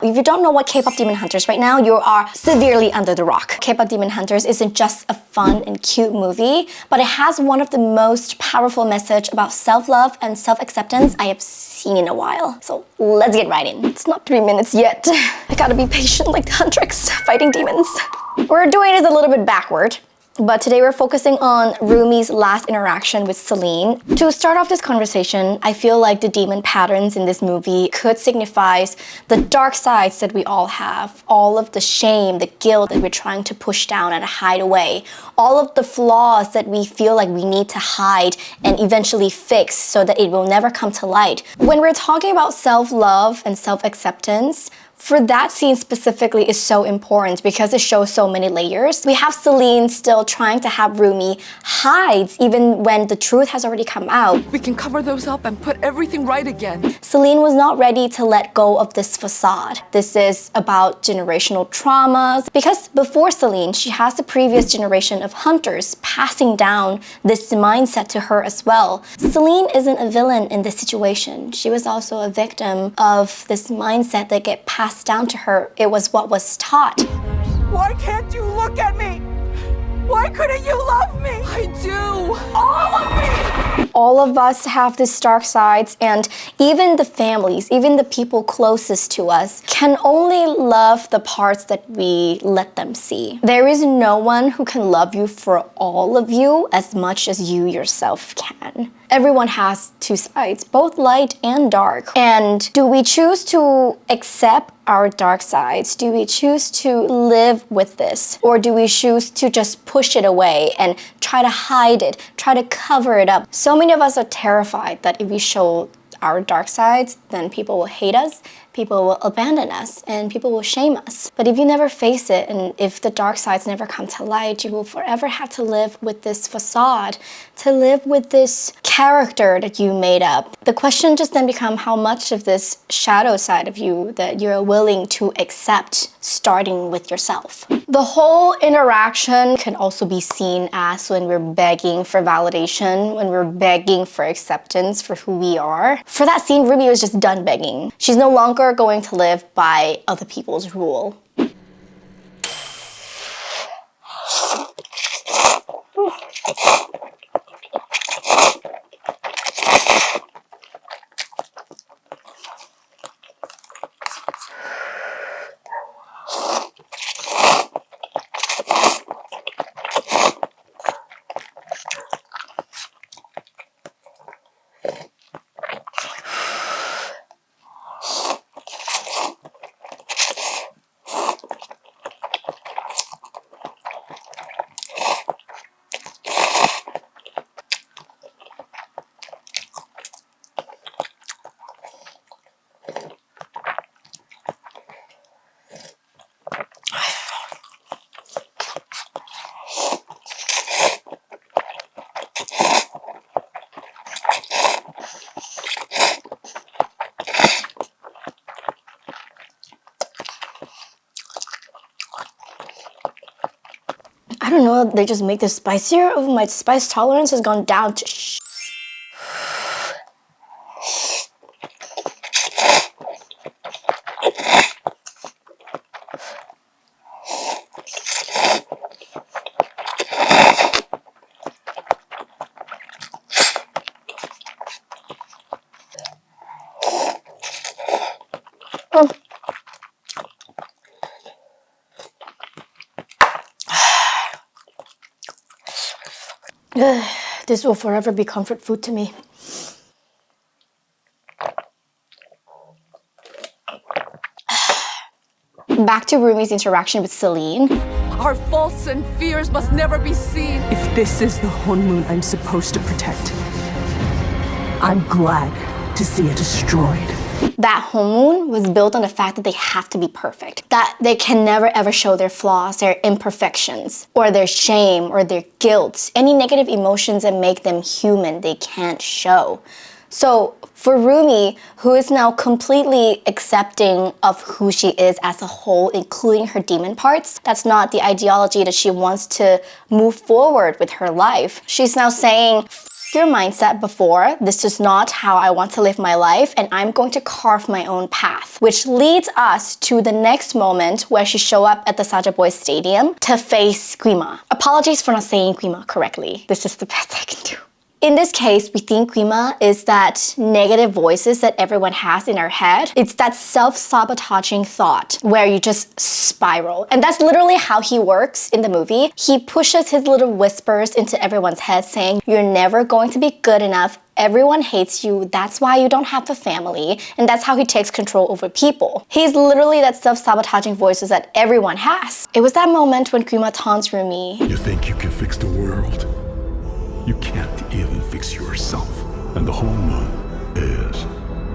If you don't know what K-pop Demon Hunters right now, you are severely under the rock. K-pop Demon Hunters isn't just a fun and cute movie, but it has one of the most powerful message about self-love and self-acceptance I have seen in a while. So let's get right in. It's not 3 minutes yet. I gotta be patient like the Huntrix fighting demons. We're doing this a little bit backward. But today we're focusing on Rumi's last interaction with Celine. To start off this conversation, I feel like the demon patterns in this movie could signify the dark sides that we all have. All of the shame, the guilt that we're trying to push down and hide away. All of the flaws that we feel like we need to hide and eventually fix so that it will never come to light. When we're talking about self-love and self-acceptance, for that scene specifically is so important because it shows so many layers. We have Celine still trying to have Rumi hide even when the truth has already come out. We can cover those up and put everything right again. Celine was not ready to let go of this facade. This is about generational traumas because before Celine, she has the previous generation of hunters passing down this mindset to her as well. Celine isn't a villain in this situation. She was also a victim of this mindset that get passed down to her. It was what was taught. Why can't you look at me? Why couldn't you love me? I do. All of me. All of us have these dark sides, and even the families, even the people closest to us can only love the parts that we let them see. There is no one who can love you for all of you as much as you yourself can. Everyone has two sides, both light and dark. And do we choose to accept our dark sides? Do we choose to live with this? Or do we choose to just push it away and try to hide it, try to cover it up? So many of us are terrified that if we show our dark sides, then people will hate us, people will abandon us, and people will shame us. But if you never face it, and if the dark sides never come to light, you will forever have to live with this facade, to live with this character that you made up. The question just then becomes how much of this shadow side of you that you're willing to accept, starting with yourself. The whole interaction can also be seen as when we're begging for validation, when we're begging for acceptance for who we are. For that scene, Rumi was just done begging. She's no longer going to live by other people's rule. I don't know, they just make this spicier. Oh, my spice tolerance has gone down to This will forever be comfort food to me. Back to Rumi's interaction with Celine. Our faults and fears must never be seen. If this is the Honmoon I'm supposed to protect, I'm glad to see it destroyed. That honeymoon was built on the fact that they have to be perfect. That they can never ever show their flaws, their imperfections, or their shame, or their guilt. Any negative emotions that make them human, they can't show. So for Rumi, who is now completely accepting of who she is as a whole, including her demon parts, that's not the ideology that she wants to move forward with her life. She's now saying, your mindset before, this is not how I want to live my life, and I'm going to carve my own path. Which leads us to the next moment where she show up at the Saja Boys Stadium to face Gwima. Apologies for not saying Gwima correctly. This is the best I can do. In this case, we think Gwima is that negative voices that everyone has in our head. It's that self-sabotaging thought where you just spiral. And that's literally how he works in the movie. He pushes his little whispers into everyone's head saying, you're never going to be good enough. Everyone hates you. That's why you don't have a family. And that's how he takes control over people. He's literally that self-sabotaging voices that everyone has. It was that moment when Gwima taunts Rumi. You think you can fix the world? You can't even fix yourself. And the whole moon is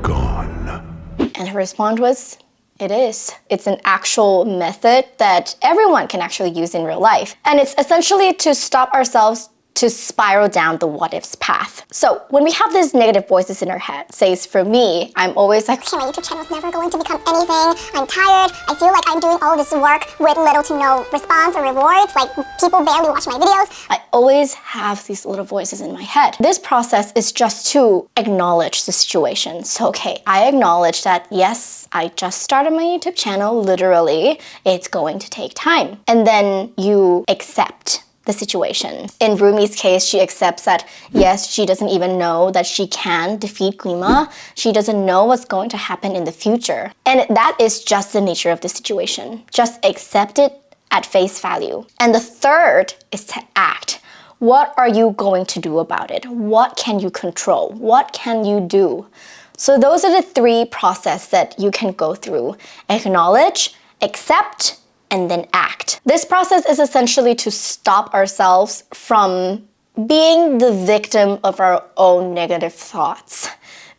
gone. And her response was, it is. It's an actual method that everyone can actually use in real life. And it's essentially to stop ourselves to spiral down the what ifs path. So when we have these negative voices in our head, says for me, I'm always like, my YouTube channel is never going to become anything. I'm tired. I feel like I'm doing all this work with little to no response or rewards. Like people barely watch my videos. I always have these little voices in my head. This process is just to acknowledge the situation. So, okay, I acknowledge that yes, I just started my YouTube channel, literally. It's going to take time. And then you accept the situation. In Rumi's case, she accepts that yes, she doesn't even know that she can defeat Gwima. She doesn't know what's going to happen in the future. And that is just the nature of the situation. Just accept it at face value. And the third is to act. What are you going to do about it? What can you control? What can you do? So those are the three processes that you can go through. Acknowledge, accept, and then act. This process is essentially to stop ourselves from being the victim of our own negative thoughts,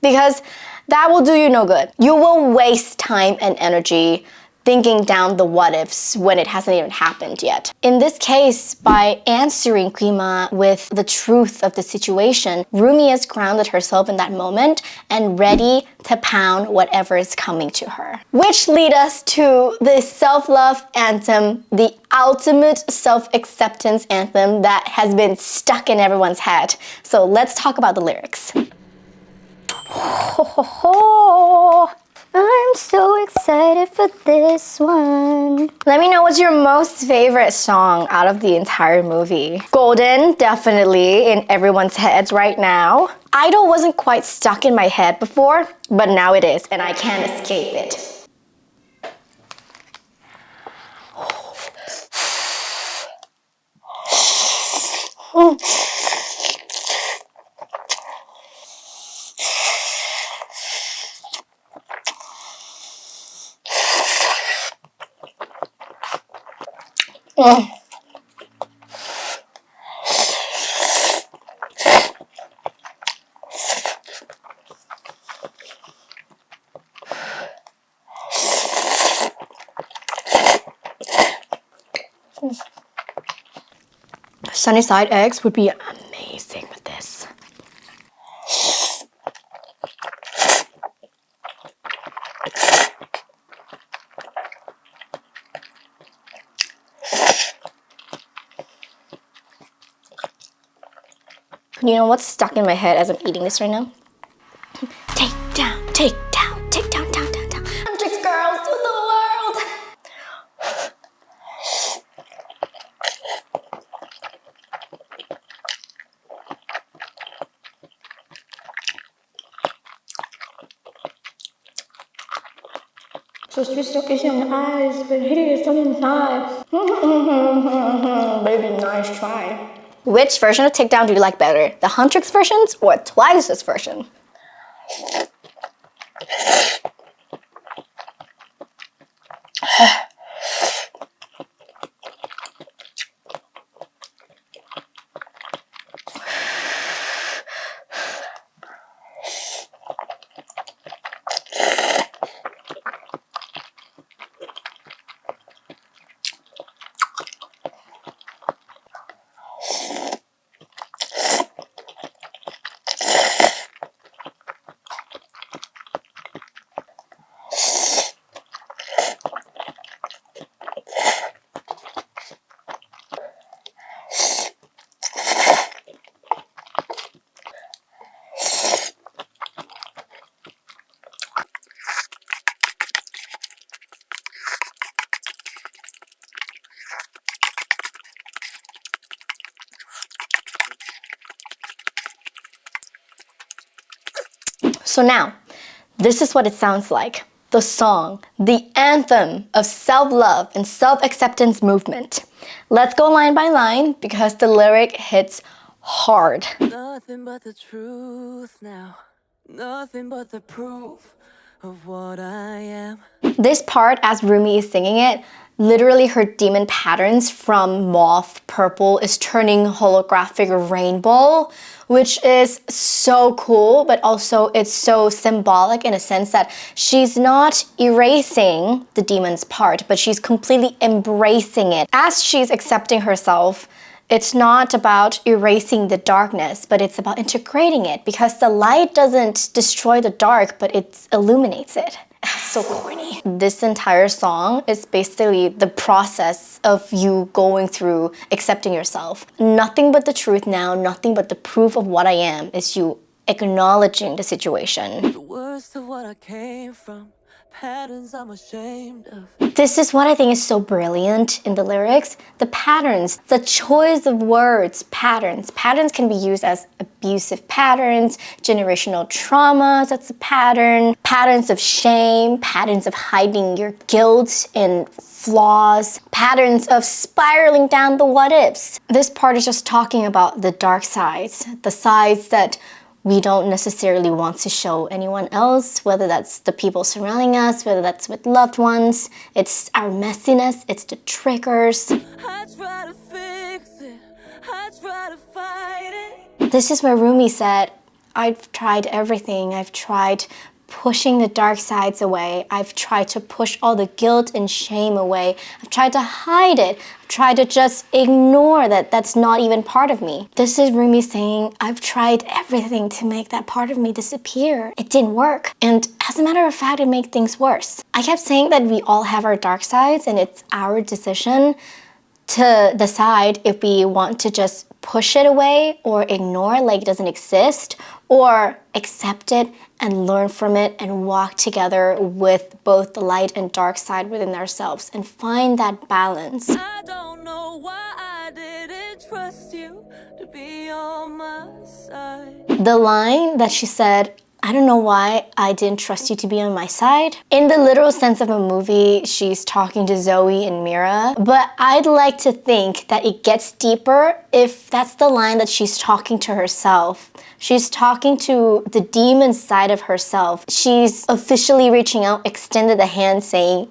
because that will do you no good. You will waste time and energy thinking down the what ifs when it hasn't even happened yet. In this case, by answering Gwima with the truth of the situation, Rumi has grounded herself in that moment and ready to pound whatever is coming to her. Which lead us to the self-love anthem, the ultimate self-acceptance anthem that has been stuck in everyone's head. So let's talk about the lyrics. Ho, ho, ho. I'm so excited for this one. Let me know what's your most favorite song out of the entire movie. Golden, definitely in everyone's heads right now. Idol wasn't quite stuck in my head before, but now it is, and I can't escape it. Sunny side eggs would be amazing with this. You know what's stuck in my head as I'm eating this right now? Take down, take down, take down, down, down, down. Huntrix girls to the world. So sweet, so kissy on the eyes, but hideous on the inside. Baby, nice try. Which version of Takedown do you like better? The Huntrix versions or Twice's version? So now, this is what it sounds like. The song, the anthem of self-love and self-acceptance movement. Let's go line by line because the lyric hits hard. Nothing but the truth now. Nothing but the proof of what I am. This part, as Rumi is singing it, literally her demon patterns from mauve purple is turning holographic rainbow, which is so cool, but also it's so symbolic in a sense that she's not erasing the demon's part, but she's completely embracing it. As she's accepting herself, it's not about erasing the darkness, but it's about integrating it, because the light doesn't destroy the dark, but it illuminates it. So corny. This entire song is basically the process of you going through accepting yourself. Nothing but the truth now, nothing but the proof of what I am is you acknowledging the situation. The worst of what I came from, patterns I'm ashamed of. This is what I think is so brilliant in the lyrics. The patterns, the choice of words, patterns. Patterns can be used as abusive patterns, generational traumas, that's a pattern, patterns of shame, patterns of hiding your guilt and flaws, patterns of spiraling down the what ifs. This part is just talking about the dark sides, the sides that we don't necessarily want to show anyone else, whether that's the people surrounding us, whether that's with loved ones. It's our messiness, it's the triggers. I try to fix it, I try to fight it. This is where Rumi said, I've tried everything. I've tried pushing the dark sides away. I've tried to push all the guilt and shame away. I've tried to hide it. I've tried to just ignore that that's not even part of me. This is Rumi saying, I've tried everything to make that part of me disappear. It didn't work. And as a matter of fact, it made things worse. I kept saying that we all have our dark sides and it's our decision to decide if we want to just push it away or ignore it like it doesn't exist, or accept it and learn from it and walk together with both the light and dark side within ourselves and find that balance. I don't know why I didn't trust you to be on my side. The line that she said, I don't know why I didn't trust you to be on my side. In the literal sense of a movie, she's talking to Zoey and Mira, but I'd like to think that it gets deeper if that's the line that she's talking to herself. She's talking to the demon side of herself. She's officially reaching out, extended a hand saying,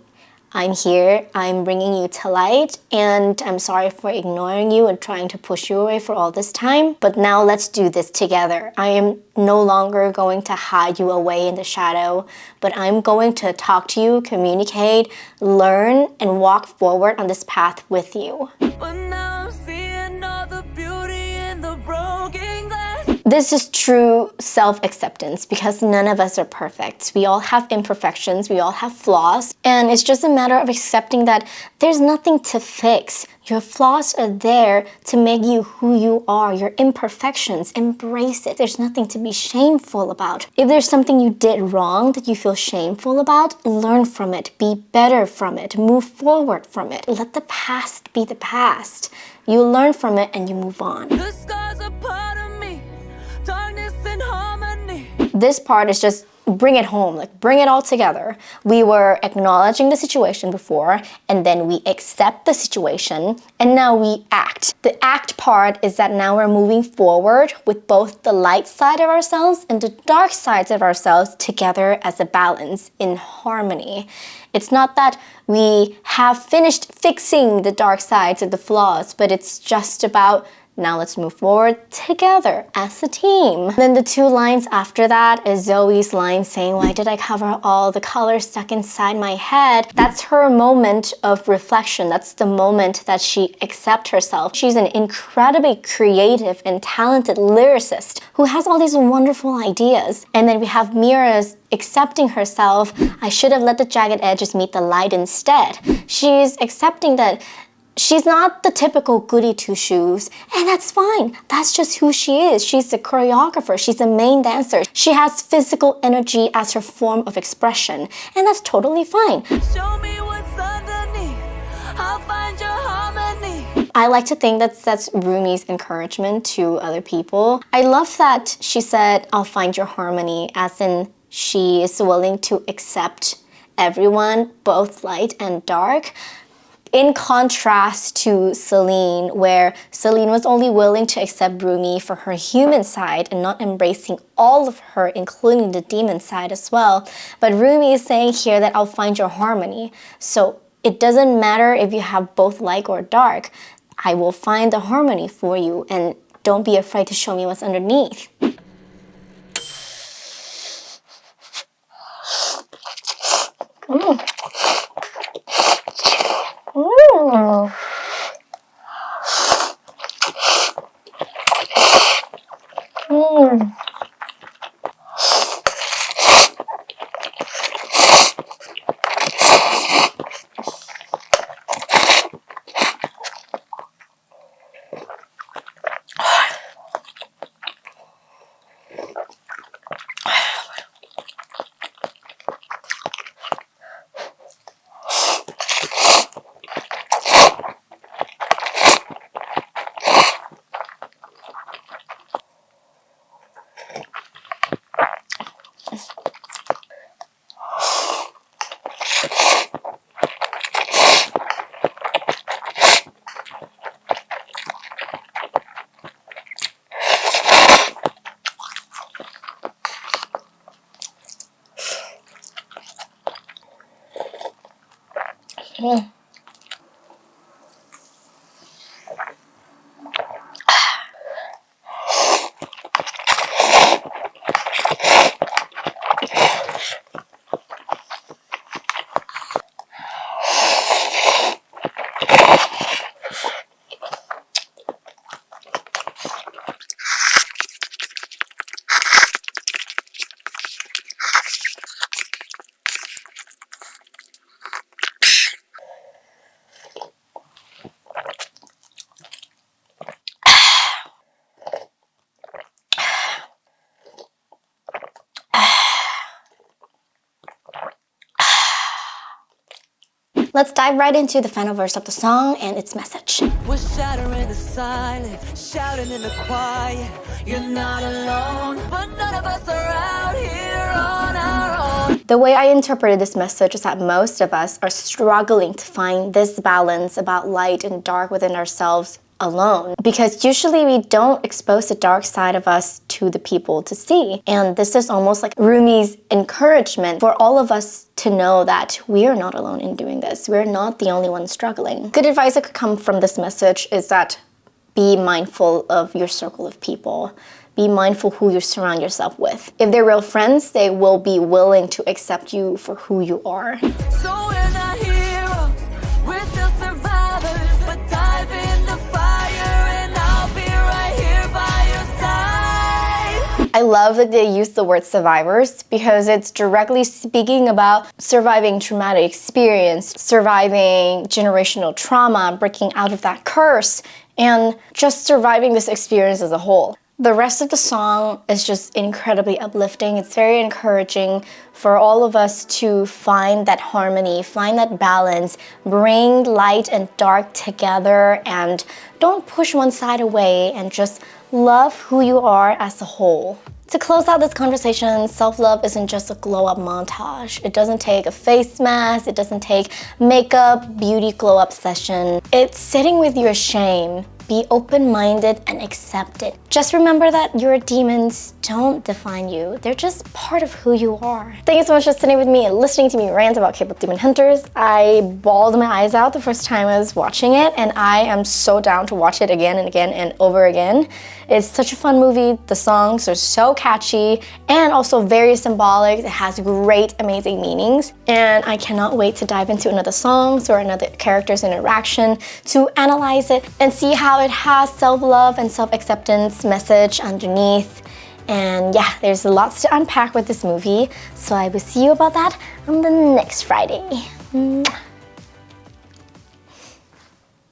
I'm here, I'm bringing you to light, and I'm sorry for ignoring you and trying to push you away for all this time, but now let's do this together. I am no longer going to hide you away in the shadow, but I'm going to talk to you, communicate, learn, and walk forward on this path with you. But now I'm seeing all the beauty in the broken glass. This is true self-acceptance because none of us are perfect. We all have imperfections, we all have flaws, and it's just a matter of accepting that there's nothing to fix. Your flaws are there to make you who you are, your imperfections. Embrace it. There's nothing to be shameful about. If there's something you did wrong that you feel shameful about, learn from it, be better from it, move forward from it. Let the past be the past. You learn from it and you move on. The scars are part of me, darkness and harmony. This part is just bring it home, like bring it all together. We were acknowledging the situation before, and then we accept the situation, and now we act. The act part is that now we're moving forward with both the light side of ourselves and the dark sides of ourselves together as a balance in harmony. It's not that we have finished fixing the dark sides of the flaws, but it's just about now let's move forward together as a team. Then the two lines after that is Zoey's line saying, why did I cover all the colors stuck inside my head? That's her moment of reflection. That's the moment that she accepts herself. She's an incredibly creative and talented lyricist who has all these wonderful ideas. And then we have Mira's accepting herself. I should have let the jagged edges meet the light instead. She's accepting that she's not the typical goody two-shoes, and that's fine. That's just who she is. She's a choreographer. She's a main dancer. She has physical energy as her form of expression, and that's totally fine. Show me what's underneath, I'll find your harmony. I like to think that's Rumi's encouragement to other people. I love that she said, I'll find your harmony, as in she is willing to accept everyone, both light and dark. In contrast to Celine, where Celine was only willing to accept Rumi for her human side and not embracing all of her, including the demon side as well. But Rumi is saying here that I'll find your harmony. So it doesn't matter if you have both light or dark. I will find the harmony for you, and don't be afraid to show me what's underneath. Let's dive right into the final verse of the song and its message. We're shattering the silence, shouting in the quiet. You're not alone, but none of us are out here on our own. The way I interpreted this message is that most of us are struggling to find this balance about light and dark within ourselves alone, because usually we don't expose the dark side of us to the people to see. And this is almost like Rumi's encouragement for all of us to know that we are not alone in doing this. We're not the only ones struggling. Good advice that could come from this message is that be mindful of your circle of people. Be mindful who you surround yourself with. If they're real friends, they will be willing to accept you for who you are. So we're not heroes, we're still survivors, but dive in the fire and I'll be right here by your side. I love that they use the word survivors because it's directly speaking about surviving traumatic experience, surviving generational trauma, breaking out of that curse, and just surviving this experience as a whole. The rest of the song is just incredibly uplifting. It's very encouraging for all of us to find that harmony, find that balance, bring light and dark together, and don't push one side away, and just love who you are as a whole. To close out this conversation, self-love isn't just a glow-up montage. It doesn't take a face mask, it doesn't take makeup, beauty glow-up session. It's sitting with your shame. Be open-minded and accept it. Just remember that your demons don't define you. They're just part of who you are. Thank you so much for sitting with me and listening to me rant about K-pop Demon Hunters. I bawled my eyes out the first time I was watching it, and I am so down to watch it again and again and over again. It's such a fun movie. The songs are so catchy and also very symbolic. It has great, amazing meanings. And I cannot wait to dive into another songs or another character's interaction to analyze it and see how it has self-love and self-acceptance message underneath. And yeah, there's lots to unpack with this movie. So I will see you about that on the next Friday. Mwah.